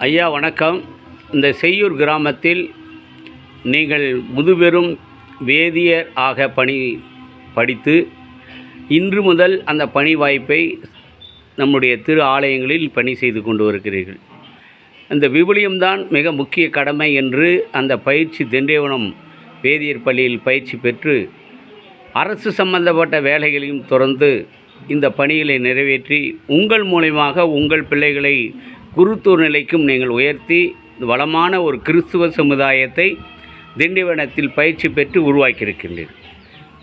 ஐயா வணக்கம். இந்த செய்யூர் கிராமத்தில் நீங்கள் முதுபெரும் வேதியர் ஆக படித்து இன்று முதல் அந்த பணி வாய்ப்பை நம்முடைய திரு ஆலயங்களில் பணி செய்து கொண்டு வருகிறீர்கள். அந்த விவிலியம்தான் மிக முக்கிய கடமை என்று அந்த பயிற்சி திண்டிவனம் வேதியர் பள்ளியில் பயிற்சி பெற்று அரசு சம்பந்தப்பட்ட வேலைகளையும் தொடர்ந்து இந்த பணிகளை நிறைவேற்றி உங்கள் மூலமாக உங்கள் பிள்ளைகளை குருத்துவ நிலைக்கும் நீங்கள் உயர்த்தி வளமான ஒரு கிறிஸ்துவ சமுதாயத்தை திண்டிவனத்தில் பயிற்சி பெற்று உருவாக்கியிருக்கின்றீர்கள்.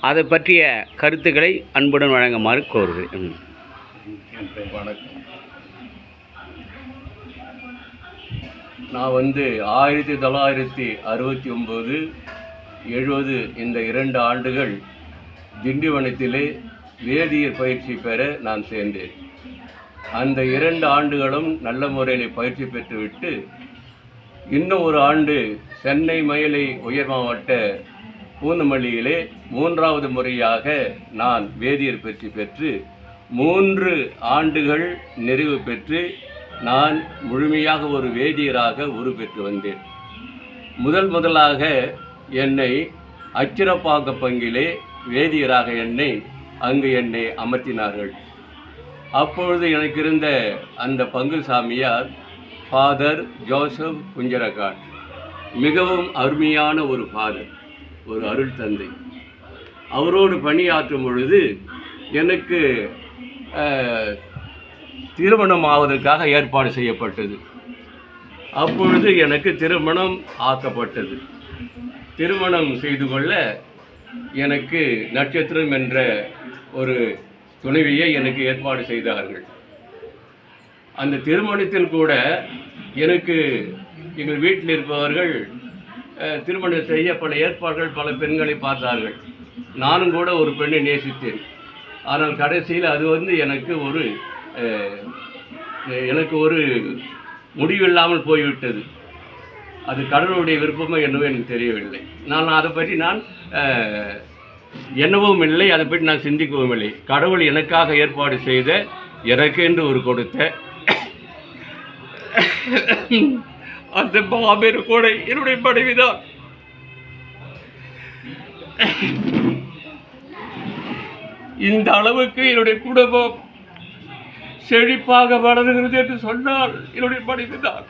அதை பற்றிய கருத்துக்களை அன்புடன் வழங்குமாறு கோருகிறேன். வணக்கம். நான் 1969, 70 இந்த 2 ஆண்டுகள் திண்டிவனத்திலே வேதியியல் பயிற்சி பெற நான் சேர்ந்தேன். அந்த 2 ஆண்டுகளும் நல்ல முறையில் பயிற்சி பெற்றுவிட்டு இன்னும் ஒரு ஆண்டு சென்னை மயிலை உயர் மாவட்ட பூந்தமல்லியிலே 3வது முறையாக நான் வேதியியல் பயிற்சி பெற்று 3 ஆண்டுகள் நிறைவு பெற்று நான் முழுமையாக ஒரு வேதியராக உருப்பெற்று வந்தேன். முதலாக என்னை அச்சிரப்பாக்க பங்கிலே வேதியராக அங்கு என்னை அமர்த்தினார்கள். அப்பொழுது எனக்கு இருந்த அந்த பங்கு சாமியார் ஃபாதர் ஜோசப் குஞ்சரகாட். மிகவும் அருமையான ஒரு ஃபாதர், ஒரு அருள் தந்தை. அவரோடு பணியாற்றும் பொழுது எனக்கு திருமணம் ஆவதற்காக ஏற்பாடு செய்யப்பட்டது. அப்பொழுது எனக்கு திருமணம் ஆக்கப்பட்டது. திருமணம் செய்து கொள்ள எனக்கு நட்சத்திரம் என்ற ஒரு துணைவியை எனக்கு ஏற்பாடு செய்தார்கள். அந்த திருமணத்தில் கூட எனக்கு எங்கள் வீட்டில் இருப்பவர்கள் திருமணம் செய்ய பல ஏற்பாடுகள், பல பெண்களை பார்த்தார்கள். நானும் கூட ஒரு பெண்ணை நேசித்தேன். ஆனால் கடைசியில் அது எனக்கு ஒரு முடிவில்லாமல் போய்விட்டது. அது கடவுளுடைய விருப்பமோ என்னவோ எனக்கு தெரியவில்லை. நான் அதை பற்றி எண்ணவும் இல்லை, அதை பற்றி நான் சிந்திக்கவும் இல்லை. கடவுள் எனக்காக ஏற்பாடு செய்த, எனக்கு என்று ஒரு கொடுத்த அந்த மாபெரும் கூட என்னுடைய மனைவிதான். இந்த அளவுக்கு என்னுடைய குடும்பம் செழிப்பாக வளர்கிறது என்று சொன்னால் என்னுடைய மனைவிதான்.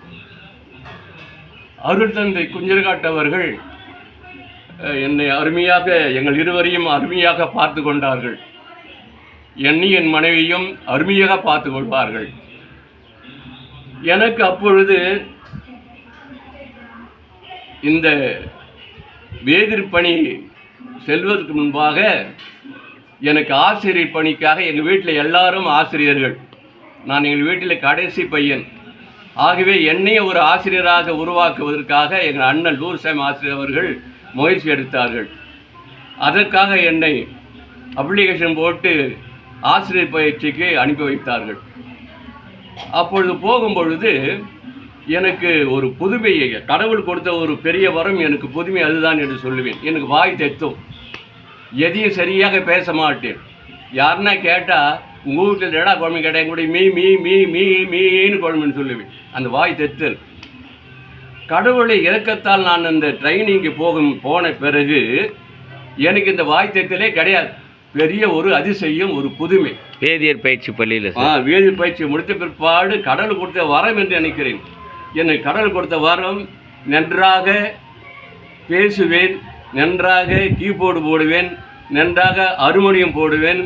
அருள் தந்தை குஞ்சரகாட்டவர்கள் என்னை அருமையாக, எங்கள் இருவரையும் அருமையாக பார்த்து கொண்டார்கள். என்னை என் மனைவியும் அருமையாக பார்த்து கொள்வார்கள். எனக்கு அப்பொழுது இந்த வேதிர் பணி செல்வதற்கு முன்பாக எனக்கு ஆசிரியர் பணிக்காக எங்கள் வீட்டில் எல்லாரும் ஆசிரியர்கள். நான் எங்கள் வீட்டில் கடைசி பையன். ஆகவே என்னைய ஒரு ஆசிரியராக உருவாக்குவதற்காக எங்கள் அண்ணன் லூர்சாமி ஆசிரியர் அவர்கள் முயற்சி எடுத்தார்கள். அதற்காக என்னை அப்ளிகேஷன் போட்டு ஆசிரியர் பயிற்சிக்கு அனுப்பி வைத்தார்கள். அப்பொழுது போகும்பொழுது எனக்கு ஒரு புதுமையை, கடவுள் கொடுத்த ஒரு பெரிய வரம், எனக்கு புதுமை அதுதான் என்று சொல்லுவேன். எனக்கு வாய் தெத்தும், எதையும் சரியாக பேச மாட்டேன். யாருன்னா கேட்டால் உங்கள் வீட்டில் எடா குழம்பு கேட்டால் கூட மீ மீ மீ மீ மீன்னு குழம்புன்னு சொல்லுவேன். அந்த வாய் தெத்தல். கடவுளை இறக்கத்தால் நான் அந்த ட்ரைனிங்கு போன பிறகு எனக்கு இந்த வாய் தெத்தலே கிடையாது. பெரிய ஒரு அதிசயம், ஒரு புதுமை. வேதியர் பயிற்சி பள்ளியில் வேதியர் பயிற்சி முடித்த பிற்பாடு கடவுள் கொடுத்த வரம் என்று நினைக்கிறேன். எனக்கு கடவுள் கொடுத்த வரம், நன்றாக பேசுவேன், நன்றாக கீபோர்டு போடுவேன், நன்றாக ஹார்மோனியம் போடுவேன்.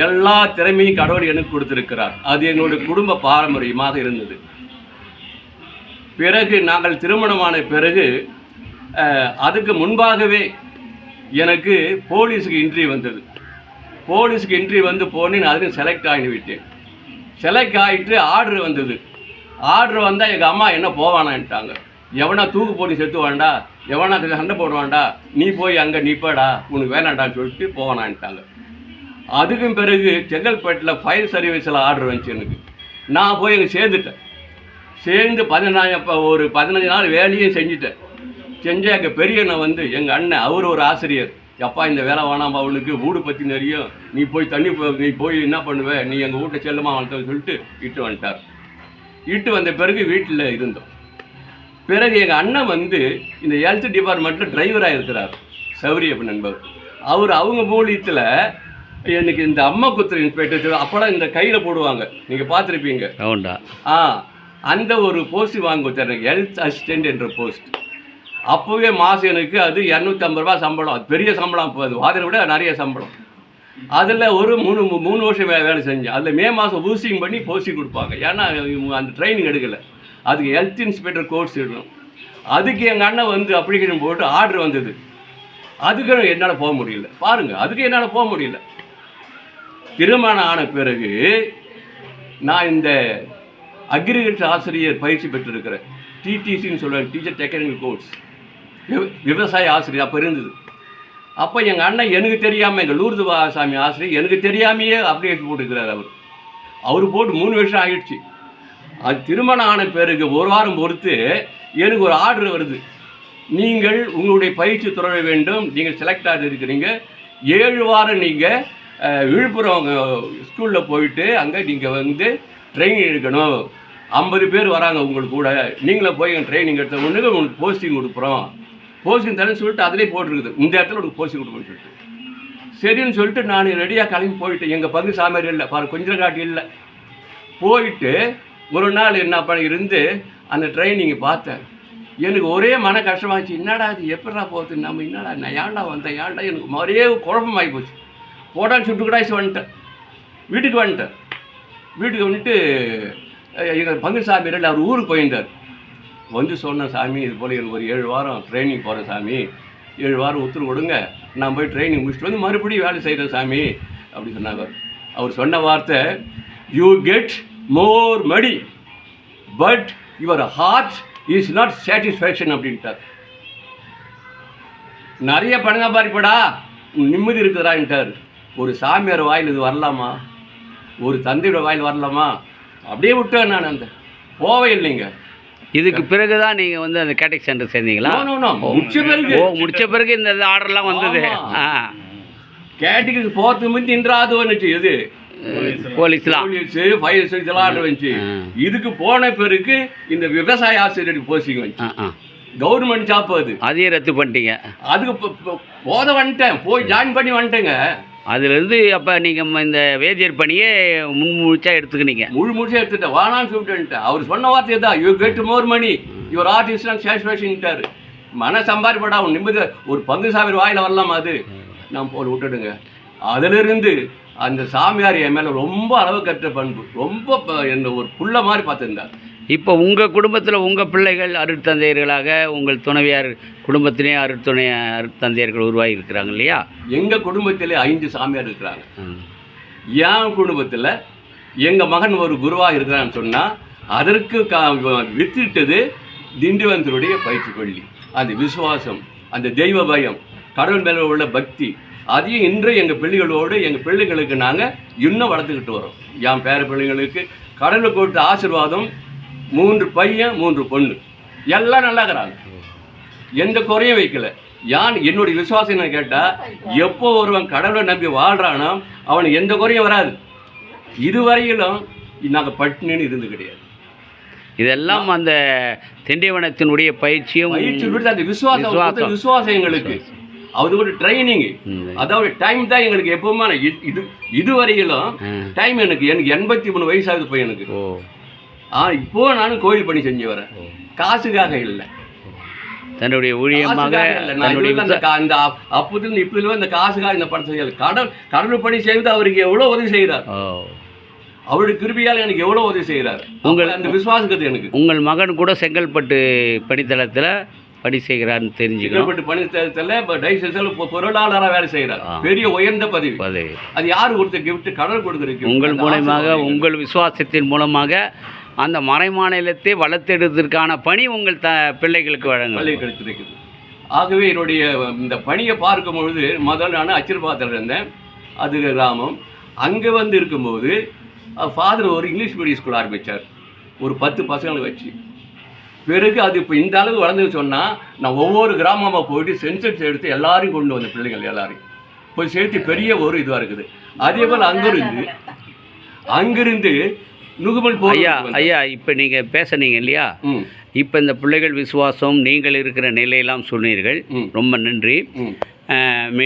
எல்லா திறமையும் கடவுள் எனக்கு கொடுத்திருக்கிறார். அது என்னுடைய குடும்ப பாரம்பரியமாக இருந்தது. பிறகு நாங்கள் திருமணமான பிறகு அதுக்கு முன்பாகவே எனக்கு போலீஸுக்கு இன்ட்ரி வந்தது. போலீஸுக்கு இன்ட்ரி வந்து போனேன். அதுக்கு செலக்ட் ஆகிவிட்டேன். செலக்ட் ஆகிட்டு ஆர்டர் வந்தது. ஆர்டர் வந்தால் எங்கள் அம்மா என்ன போவானான்ட்டாங்க. எவனா தூக்கு போட்டு செத்து வேண்டா, எவனா சண்டை போடுவான்டா, நீ போய் அங்கே நிப்படா, உனக்கு வேணாண்டான்னு சொல்லிட்டு போவானான்ட்டாங்க. அதுக்கும் பிறகு செங்கல்பேட்டில் ஃபயர் சர்வீஸில் ஆர்டர் வந்துச்சு எனக்கு. நான் போய் அங்கே சேர்ந்து 15 நாள் வேலையும் செஞ்சுட்டேன். செஞ்சு எங்கள் பெரியண்ணன் எங்கள் அண்ணன், அவர் ஒரு ஆசிரியர், எப்பா இந்த வேலை வேணாம்பா அவனுக்கு வீடு பற்றி நிறைய நீ போய் நீ போய் என்ன பண்ணுவ, நீ எங்கள் வீட்டை செல்லமாக வளர்த்தன்னு சொல்லிட்டு இட்டு வந்துட்டார். இட்டு வந்த பிறகு வீட்டில் இருந்தோம். பிறகு எங்கள் அண்ணன் வந்து இந்த ஹெல்த் டிபார்ட்மெண்ட்டில் டிரைவராக இருக்கிறார், சௌரியப்பன் என்பவர். அவங்க மூலியத்தில் எனக்கு இந்த அம்மா குத்துற இன்ஸ்பெக்டர் அப்போலாம் இந்த கையில் போடுவாங்க, நீங்கள் பார்த்துருப்பீங்க. அந்த ஒரு போஸ்ட் வாங்கி கொடுத்தாரு, ஹெல்த் அசிஸ்டண்ட் என்ற போஸ்ட். அப்போவே மாதம் எனக்கு அது 250 ரூபா சம்பளம். அது பெரிய சம்பளம். அப்போ அது வாதிரை விட நிறைய சம்பளம். அதில் ஒரு 3 வருஷம் வேலை செஞ்சேன். அதில் மே மாதம் ஊசிங் பண்ணி போஸ்டிங் கொடுப்பாங்க. ஏன்னா அந்த ட்ரைனிங் எடுக்கலை, அதுக்கு ஹெல்த் இன்ஸ்பெக்டர் கோர்ஸ் எடுக்கணும். அதுக்கு எங்கள் அண்ணன் வந்து அப்ளிகேஷன் போட்டு ஆர்டர் வந்தது. அதுக்கு என்னால் போக முடியல. பாருங்கள், அதுக்கு என்னால் போக முடியல. திருமணம் ஆன பிறகு நான் இந்த அக்ரிகல்ச்சர் ஆசிரியர் பயிற்சி பெற்றிருக்கிறேன். டிடிசின்னு சொல்லுவாங்க, டீச்சர் டெக்னிக்கல் கோர்ஸ், விவசாய ஆசிரியர் அப்போ இருந்தது. அப்போ எங்கள் அண்ணன் எனக்கு தெரியாமல், எங்கள் லூர்து சாமி ஆசிரியர் எனக்கு தெரியாமையே அப்ளிகேஷன் போட்டுக்கிறார். அவர் போட்டு 3 வருஷம் ஆகிடுச்சு. அது திருமணம் ஆன பிறகு 1 வாரம் பொறுத்து எனக்கு ஒரு ஆர்டர் வருது, நீங்கள் உங்களுடைய பயிற்சி தொடர வேண்டும், நீங்கள் செலக்ட் ஆகி இருக்கிறீங்க, 7 வாரம் நீங்கள் விழுப்புரம் ஸ்கூலில் போயிட்டு அங்கே நீங்கள் வந்து ட்ரைனிங் எடுக்கணும். 50 பேர் வராங்க உங்களுக்கு கூட, நீங்களே போய் எங்கள் ட்ரைனிங் எடுத்த ஒன்றுக்கு உங்களுக்கு போஸ்டிங் கொடுக்குறோம். போஸ்டிங் தரேன்னு சொல்லிட்டு அதிலே போட்டிருக்குது, இந்த இடத்துல உங்களுக்கு போஸ்டிங் கொடுக்கணும்னு சொல்லிட்டு. சரின்னு சொல்லிட்டு நான் ரெடியாக கிளம்பி போயிட்டேன். எங்கள் பங்கு சாமியார் இல்லை, பாரு கொஞ்சம் காட்டி இல்லை. போயிட்டு ஒரு நாள் என்ன பண்ணி இருந்து அந்த ட்ரைனிங்கை பார்த்தேன். எனக்கு ஒரே மன கஷ்டமாச்சு. என்னடா அது எப்படா போகுது, நம்ம என்னடா நான் ஏன்டா வந்தேன், ஏன்டா எனக்கு ஒரே குழப்பமாகி போச்சு. போட்டான்னு சுட்டுக்கடாச்சு வந்துட்டேன். வீட்டுக்கு வந்துட்டு எங்கள் பங்கு சாமியார் அவர் ஊருக்கு போயிருந்தார். வந்து சொன்ன, சாமி இது போல் எனக்கு ஒரு 7 வாரம் ட்ரைனிங் போகிறேன் சாமி, 7 வாரம் உத்தரவு கொடுங்க, நான் போய் ட்ரைனிங் முடிச்சுட்டு வந்து மறுபடியும் வேலை செய்கிறேன் சாமி அப்படி சொன்னாங்க. அவர் சொன்ன வார்த்தை, you get more money but your heart is not satisfaction அப்படின்ட்டார். நிறைய பணம் சம்பாதிப்படா, நிம்மதி இருக்குதான்ட்டார். ஒரு சாமியார் வாயில் இது வரலாமா, ஒரு தந்தையோட வாயில் வரலாமா? அப்படியே விட்டேன் நான். அந்த போவே இல்லைங்க. இதுக்கு பிறகு தான் நீங்கள் வந்து அந்த கேட்டக் சென்டர் சேர்ந்தீங்களா? முடிச்ச பிறகு இந்த ஆர்டர்லாம் வந்தது. கேட்டக்கு போகிறதுக்கு முந்தி இன்றாது வந்துச்சு. எது போலீஸ்லாம் ஃபைல்ஸ் இதெல்லாம் ஆர்டர் வந்துச்சு. இதுக்கு போன பிறகு இந்த விவசாய ஆசிரியருக்கு போஸ்டிங் வந்துச்சு. கவர்மெண்ட் ஜாப் அதையும் ரத்து பண்ணிட்டீங்க. அதுக்கு வந்துட்டேன், போய் ஜாயின் பண்ணி வந்துட்டேங்க. அதுலேருந்து அப்போ நீங்கள் இந்த வேதியர் பணியே முழுமுழுச்சா எடுத்துக்கினீங்க? முழுமுழுச்சா எடுத்துட்டேன், வானான்னு சொல்லிட்டுன்ட்டேன். அவர் சொன்ன வார்த்தை தான், you get more money your art is not சாட்டிஸ்ஃபேக்ஷன்ட்டார். மன சம்பாதிப்படா, அவன் நிம்மதி ஒரு பங்கு சாமியார் வாயில் வரலாமா? அது நான் போய் விட்டுடுங்க. அதிலிருந்து அந்த சாமியார் என் மேலே ரொம்ப அளவு கற்ற பண்பு, ரொம்ப என்ன ஒரு புள்ள மாதிரி பார்த்துருந்தார். இப்போ உங்கள் குடும்பத்தில் உங்கள் பிள்ளைகள் அருட்தந்தையர்களாக, உங்கள் துணைவியார் குடும்பத்திலே அருட்தந்தையர்கள் உருவாகி இருக்கிறாங்க இல்லையா? எங்கள் குடும்பத்திலே 5 சாமியார் இருக்கிறாங்க. என் குடும்பத்தில் எங்கள் மகன் ஒரு குருவாக இருக்கிறான்னு சொன்னால் அதற்கு வித்திட்டது திண்டிவந்தருடைய பயிற்சி பள்ளி. அந்த விசுவாசம், அந்த தெய்வ பயம், கடவுள் மேலே உள்ள பக்தி, அதையும் இன்று எங்கள் பிள்ளைகளுக்கு நாங்கள் இன்னும் வளர்த்துக்கிட்டு வரோம். என் பேர பிள்ளைங்களுக்கு கடவுளை கொடுத்த ஆசீர்வாதம், 3 பையன் 3 பொண்ணு, எல்லாம் நல்லா இருக்கிறாங்க, எந்த குறையும் வைக்கல. என்னுடைய விசுவாசம் என்ன கேட்டால், எப்போ ஒருவன் கடவுளை நம்பி வாழ்கிறானோ அவனுக்கு எந்த குறையும் வராது. இதுவரையிலும் நாங்கள் பட்டினின்னு இருந்து கிடையாது. இதெல்லாம் அந்த திண்டிவனத்தினுடைய பயிற்சியும் அந்த விசுவாசம் எங்களுக்கு அது ஒரு ட்ரைனிங். அதாவது டைம் தான் எங்களுக்கு எப்பவுமே. இதுவரையிலும் டைம் எனக்கு 83 வயசாகுது போய் எனக்கு. இப்போ நானும் கோயில் பணி செஞ்சு வரேன், காசுக்காக இல்லை, தன்னுடைய ஊழியமாக. அந்த அப்போதுல இப்போதுல இந்த காசுக்காக இந்த படம் செய்யல. கடவுள் பணி செய்து அவருக்கு எவ்வளோ உதவி செய்கிறார், அவருடைய கிருபையால் எனக்கு எவ்வளோ உதவி செய்கிறார். அந்த விசுவாசத்துக்கு எனக்கு. உங்கள் மகன் கூட செங்கல்பட்டு பணித்தளத்தில் பணி செய்கிறார்னு தெரிஞ்சுக்கிறோம். செங்கல்பட்டு பணித்தளத்தில் டைசல் பொருளாளராக வேலை செய்கிறார், பெரிய உயர்ந்த பதவி. அது யார் கொடுத்த கிஃப்ட்? கடவுள் கொடுக்குறீங்க. உங்கள் மூலமாக, உங்கள் விசுவாசத்தின் மூலமாக அந்த மறைமாநிலத்தை வளர்த்தெடுப்பதற்கான பணி உங்கள் பிள்ளைகளுக்கு கிடைத்திருக்குது. ஆகவே என்னுடைய இந்த பணியை பார்க்கும் பொழுது முதல் நான் அச்சிறுபாத்தில் இருந்தேன், அது கிராமம். அங்கே வந்து இருக்கும்போது ஃபாதர் ஒரு இங்கிலீஷ் மீடியம் ஸ்கூல் ஆரம்பித்தார், ஒரு 10 பசங்களை வச்சு. பிறகு அது இப்போ இந்த அளவு வளர்ந்துன்னு சொன்னால் நான் ஒவ்வொரு கிராமமாக போயிட்டு சென்சஸ் எடுத்து எல்லாரையும் கொண்டு வந்த பிள்ளைகள் எல்லாரையும் போய் சேர்த்து பெரிய ஒரு இதுவாக இருக்குது. அதே போல் அங்கிருந்து நுகுமல் ஐயா இப்போ நீங்கள் பேசுனீங்க இல்லையா, இப்போ இந்த பிள்ளைகள் விசுவாசம் நீங்கள் இருக்கிற நிலையெல்லாம் சொன்னீர்கள். ரொம்ப நன்றி.